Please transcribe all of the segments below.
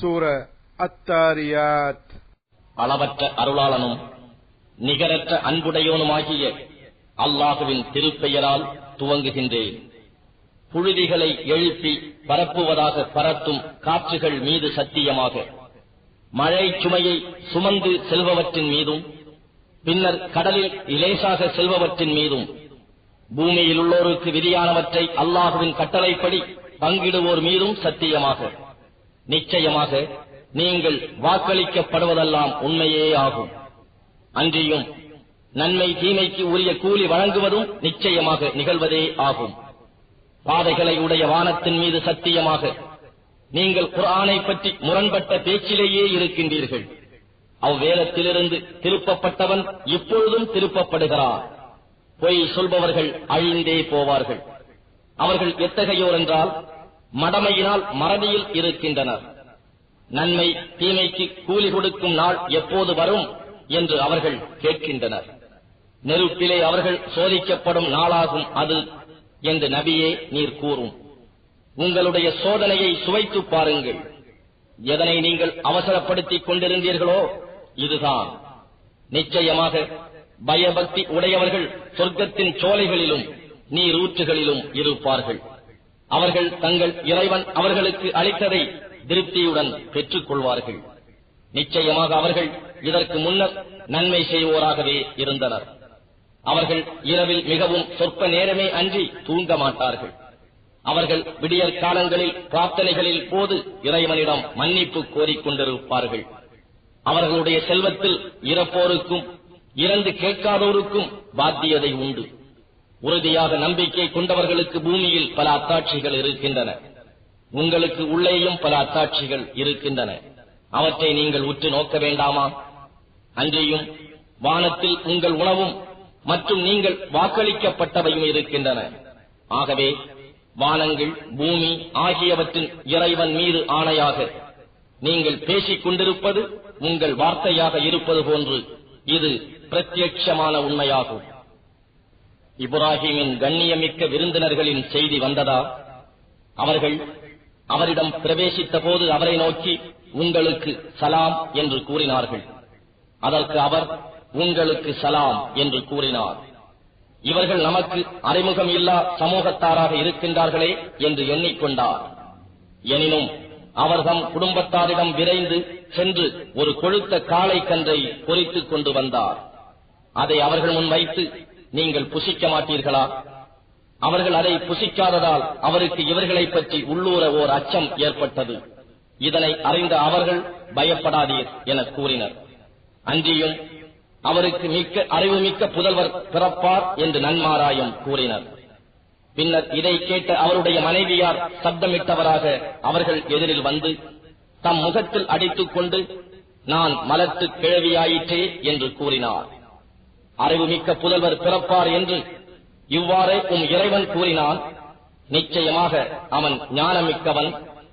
சூர அத்தாரியாத். அளவற்ற அருளாளனும் நிகரற்ற அன்புடையோனுமாகிய அல்லாஹுவின் திருப்பெயரால் துவங்குகின்றேன். புழுதிகளை எழுப்பி பரப்புவதாக பரத்தும் காற்றுகள் மீது சத்தியமாக, மழை சுமையை சுமந்து செல்பவற்றின் மீதும், பின்னர் கடலில் இலேசாக செல்பவற்றின் மீதும், பூமியில் உள்ளோருக்கு விதியானவற்றை அல்லாஹுவின் கட்டளைப்படி பங்கிடுவோர் மீதும் சத்தியமாக, நிச்சயமாக நீங்கள் வாக்களிக்கப்படுவதெல்லாம் உண்மையே ஆகும். அன்றியும் நன்மை தீமைக்கு உரிய கூலி வழங்குவதும் நிச்சயமாக நிகழ்வதே ஆகும். பாதைகளை உடைய வானத்தின் மீது சத்தியமாக, நீங்கள் குர்ஆனை பற்றி முரண்பட்ட பேச்சிலேயே இருக்கின்றீர்கள். அவ்வேதத்திலிருந்து திருப்பப்பட்டவன் இப்பொழுதும் திருப்பப்படுகிறார். பொய் சொல்பவர்கள் அழிந்தே போவார்கள். அவர்கள் எத்தகையோர் என்றால், மடமையினால் மறதியில் இருக்கின்றனர். நன்மை தீமைக்கு கூலி கொடுக்கும் நாள் எப்போது வரும் என்று அவர்கள் கேட்கின்றனர். நெருப்பிலே அவர்கள் சோதிக்கப்படும் நாளாகும் அது என்று நபியே நீர் கூறும். உங்களுடைய சோதனையை சுவைத்துப் பாருங்கள். எதனை நீங்கள் அவசரப்படுத்திக் கொண்டிருந்தீர்களோ இதுதான். நிச்சயமாக பயபக்தி உடையவர்கள் சொர்க்கத்தின் சோலைகளிலும் நீரூற்றுகளிலும் இருப்பார்கள். அவர்கள் தங்கள் இறைவன் அவர்களுக்கு அளித்ததை திருப்தியுடன் பெற்றுக் கொள்வார்கள். நிச்சயமாக அவர்கள் இதற்கு முன்னர் நன்மை செய்வோராகவே இருந்தனர். அவர்கள் இரவில் மிகவும் சொற்ப நேரமே அன்றி தூங்க மாட்டார்கள். அவர்கள் விடியற் காலங்களில் பிரார்த்தனைகளில் போது இறைவனிடம் மன்னிப்பு கோரிக்கொண்டிருப்பார்கள். அவர்களுடைய செல்வத்தில் இறப்போருக்கும் இறந்து கேட்காதோருக்கும் பாத்தியதை உண்டு. உறுதியாக நம்பிக்கை கொண்டவர்களுக்கு பூமியில் பல அத்தாட்சிகள் இருக்கின்றன. உங்களுக்கு உள்ளேயும் பல அத்தாட்சிகள் இருக்கின்றன. அவற்றை நீங்கள் உற்று நோக்க வேண்டாமா? அன்றியும் வானத்தில் உங்கள் உணவும் மற்றும் நீங்கள் வாக்களிக்கப்பட்டவையும் இருக்கின்றன. ஆகவே வானங்கள் பூமி ஆகியவற்றின் இறைவன் மீது ஆணையாக, நீங்கள் பேசிக் கொண்டிருப்பது உங்கள் வார்த்தையாக இருப்பது போன்று இது பிரத்யட்சமான உண்மையாகும். இப்ராஹீமின் கண்ணியமிக்க விருந்தினர்களின் செய்தி வந்ததா? அவர்கள் அவரிடம் பிரவேசித்த போது அவரை நோக்கி உங்களுக்கு சலாம் என்று கூறினார்கள். அதற்கு அவர் உங்களுக்கு சலாம் என்று கூறினார். இவர்கள் நமக்கு அறிமுகம் இல்லா சமூகத்தாராக இருக்கின்றார்களே என்று எண்ணிக்கொண்டார். எனினும் அவர் தம் குடும்பத்தாரிடம் விரைந்து சென்று ஒரு கொழுத்த காளை கன்றை பொறித்துக் கொண்டு வந்தார். அதை அவர்கள் முன் வைத்து, நீங்கள் புசிக்க மாட்டீர்களா? அவர்கள் அதை புசிக்காததால் அவருக்கு இவர்களை பற்றி உள்ளூர ஓர் அச்சம் ஏற்பட்டது. இதனை அறிந்த அவர்கள் பயப்படாதீர் என கூறினர். அன்றியும் அவருக்கு மிக்க அறிவுமிக்க புதல்வர் பிறப்பார் என்று நன்மாராயம் கூறினர். பின்னர் இதை கேட்ட அவருடைய மனைவியார் சப்தமிட்டவராக அவர்கள் எதிரில் வந்து தம் முகத்தில் அடித்துக் கொண்டு, நான் மலத்து கிழவியாயிற்றே என்று கூறினார். அறிவுமிக்க புதல்வர் பிறப்பார் என்று இவ்வாறே இறைவன் கூறினான். நிச்சயமாக அவன் ஞானமிக்கவன்,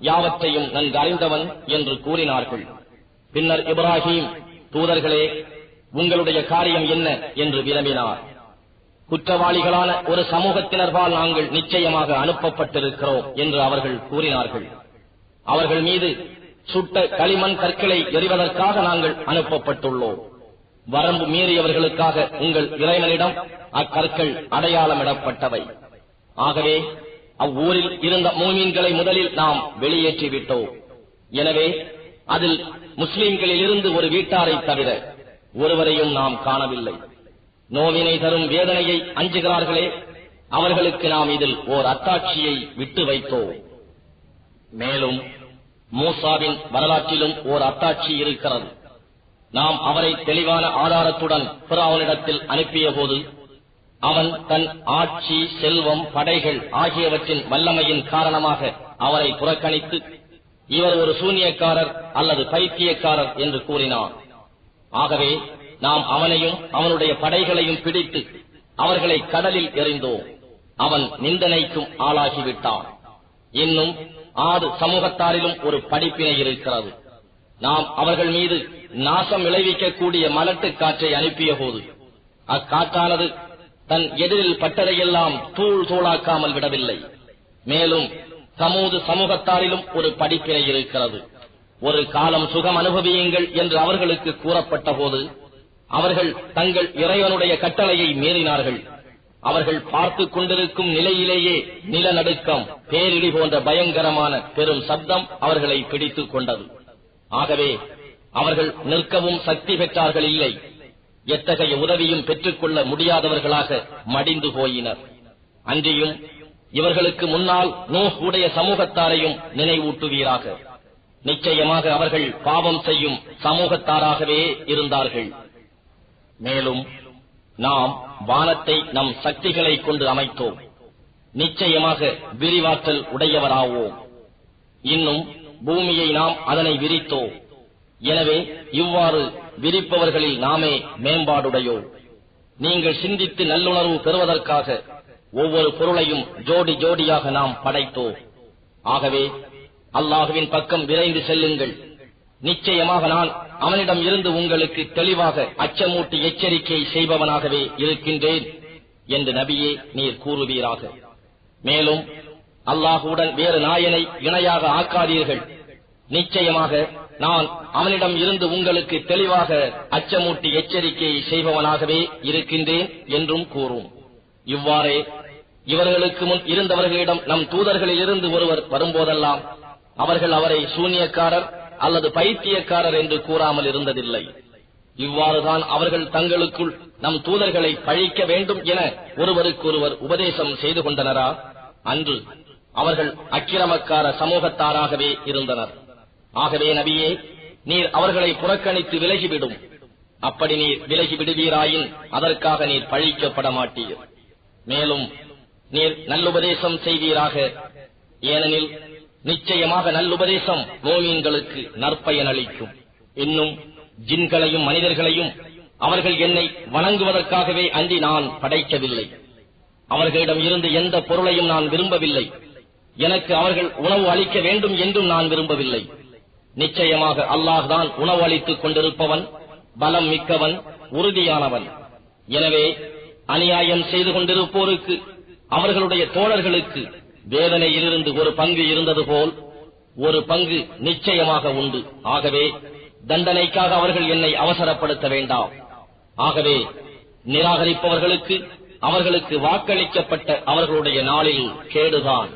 யாவற்றையும் நன்கறிந்தவன் என்று கூறினார்கள். பின்னர் இப்ராஹீம், தூதர்களே, உங்களுடைய காரியம் என்ன என்று வினவினார். குற்றவாளிகளான ஒரு சமூகத்தினர்பால் நாங்கள் நிச்சயமாக அனுப்பப்பட்டிருக்கிறோம் என்று அவர்கள் கூறினார்கள். அவர்கள் மீது சுட்ட களிமண் கற்களை எறிவதற்காக நாங்கள் அனுப்பப்பட்டுள்ளோம். வரம்பு மீறியவர்களுக்காக உங்கள் இறைவனிடம் அக்கற்கள் அடையாளமிடப்பட்டவை. ஆகவே அவ்வூரில் இருந்த மூமீன்களை முதலில் நாம் வெளியேற்றிவிட்டோம். எனவே அதில் முஸ்லிம்களில் இருந்து ஒரு வீட்டாரை தவிர ஒருவரையும் நாம் காணவில்லை. நோவினை தரும் வேதனையை அஞ்சுகிறார்களே, அவர்களுக்கு நாம் இதில் ஓர் அத்தாட்சியை விட்டு வைத்தோம். மேலும் மூசாவின் வரலாற்றிலும் ஓர் அத்தாட்சி இருக்கிறது. நாம் அவரை தெளிவான ஆதாரத்துடன் பிர்அவுனிடத்தில் அனுப்பிய போது அவன் தன் ஆட்சி, செல்வம், படைகள் ஆகியவற்றின் வல்லமையின் காரணமாக அவரை புறக்கணித்து, இவர் ஒரு சூனியக்காரர் அல்லது பைத்தியக்காரர் என்று கூறினான். ஆகவே நாம் அவனையும் அவனுடைய படைகளையும் பிடித்து அவர்களை கடலில் எறிந்தோம். அவன் நிந்தனைக்கும் ஆளாகிவிட்டான். இன்னும் ஆறு சமூகத்தாரிலும் ஒரு படிப்பினை இருக்கிறது. நாம் அவர்கள் மீது நாசம் விளைவிக்கக்கூடிய மலட்டு காற்றை அனுப்பிய போது அக்காற்றானது தன் எதிரில் பட்டதையெல்லாம் தூள் தூளாக்காமல் விடவில்லை. மேலும் சமூது சமூகத்தாரிலும் ஒரு படிப்பினை இருக்கிறது. ஒரு காலம் சுகம் அனுபவியுங்கள் என்று அவர்களுக்கு கூறப்பட்ட போது அவர்கள் தங்கள் இறைவனுடைய கட்டளையை மீறினார்கள். அவர்கள் பார்த்துக் கொண்டிருக்கும் நிலையிலேயே நிலநடுக்கம், பேரிடி போன்ற பயங்கரமான பெரும் சப்தம் அவர்களை பிடித்துக் கொண்டது. ஆகவே அவர்கள் நிற்கவும் சக்தி பெற்றார்கள் இல்லை. எத்தகைய உதவியும் பெற்றுக்கொள்ள முடியாதவர்களாக மடிந்து போயினர். அன்றியும் இவர்களுக்கு முன்னால் நூஹ் உடைய சமூகத்தாரையும் நினைவூட்டுவீராக. நிச்சயமாக அவர்கள் பாவம் செய்யும் சமூகத்தாராகவே இருந்தார்கள். மேலும் நாம் வானத்தை நம் சக்திகளை கொண்டு அமைத்தோம். நிச்சயமாக விரிவாற்றல் உடையவராவோம். இன்னும் பூமியை நாம் அதனை விரித்தோம். எனவே இவ்வாறு விரிப்பவர்களில் நாமே மேம்பாடுடையோம். நீங்கள் சிந்தித்து நல்லுணர்வு பெறுவதற்காக ஒவ்வொரு பொருளையும் ஜோடி ஜோடியாக நாம் படைத்தோம். ஆகவே அல்லாஹுவின் பக்கம் விரைந்து செல்லுங்கள். நிச்சயமாக நான் அவனிடம் இருந்து உங்களுக்கு தெளிவாக அச்சமூட்டி எச்சரிக்கை செய்பவனாகவே இருக்கின்றேன் என்று நபியே நீர் கூறுவீராக. மேலும் அல்லாஹுடன் வேறு நாயனை இணையாக ஆக்காதீர்கள். நிச்சயமாக நான் அவனிடம் இருந்து உங்களுக்கு தெளிவாக அச்சமூட்டி எச்சரிக்கை செய்பவனாகவே இருக்கின்றேன் என்றும் கூறும். இவ்வாறே இவர்களுக்கு முன் இருந்தவர்களிடம் நம் தூதர்களில் இருந்து ஒருவர் வரும்போதெல்லாம் அவர்கள் அவரை சூனியக்காரர் அல்லது பைத்தியக்காரர் என்று கூறாமல் இருந்ததில்லை. இவ்வாறுதான் அவர்கள் தங்களுக்குள் நம் தூதர்களை பழிக்க வேண்டும் என ஒருவருக்கொருவர் உபதேசம் செய்து கொண்டனரா? அன்று அவர்கள் அக்கிரமக்கார சமூகத்தாராகவே இருந்தனர். ஆகவே நபியே, நீர் அவர்களை புறக்கணித்து விலகிவிடும். அப்படி நீர் விலகிவிடுவீராயின் அதற்காக நீர் பழிக்கப்பட மாட்டீர். மேலும் நீர் நல்லுபதேசம் செய்வீராக. ஏனெனில் நிச்சயமாக நல்லுபதேசம் மோமீன்களுக்கு நற்பயன் அளிக்கும். இன்னும் ஜின்களையும் மனிதர்களையும் அவர்கள் என்னை வணங்குவதற்காகவே அன்றி நான் படைக்கவில்லை. அவர்களிடம் இருந்து எந்த பொருளையும் நான் விரும்பவில்லை. எனக்கு அவர்கள் உணவு அளிக்க வேண்டும் என்றும் நான் விரும்பவில்லை. நிச்சயமாக அல்லாஹ்தான் உணவு அளித்துக் கொண்டிருப்பவன், பலம் மிக்கவன், உறுதியானவன். எனவே அநியாயம் செய்து கொண்டிருப்போருக்கு அவர்களுடைய தோழர்களுக்கு வேதனையிலிருந்து ஒரு பங்கு இருந்தது போல் ஒரு பங்கு நிச்சயமாக உண்டு. ஆகவே தண்டனைக்காக அவர்கள் என்னை அவசரப்படுத்த வேண்டாம். ஆகவே நிராகரிப்பவர்களுக்கு அவர்களுக்கு வாக்களிக்கப்பட்ட அவர்களுடைய நாளில் கேடுதான்.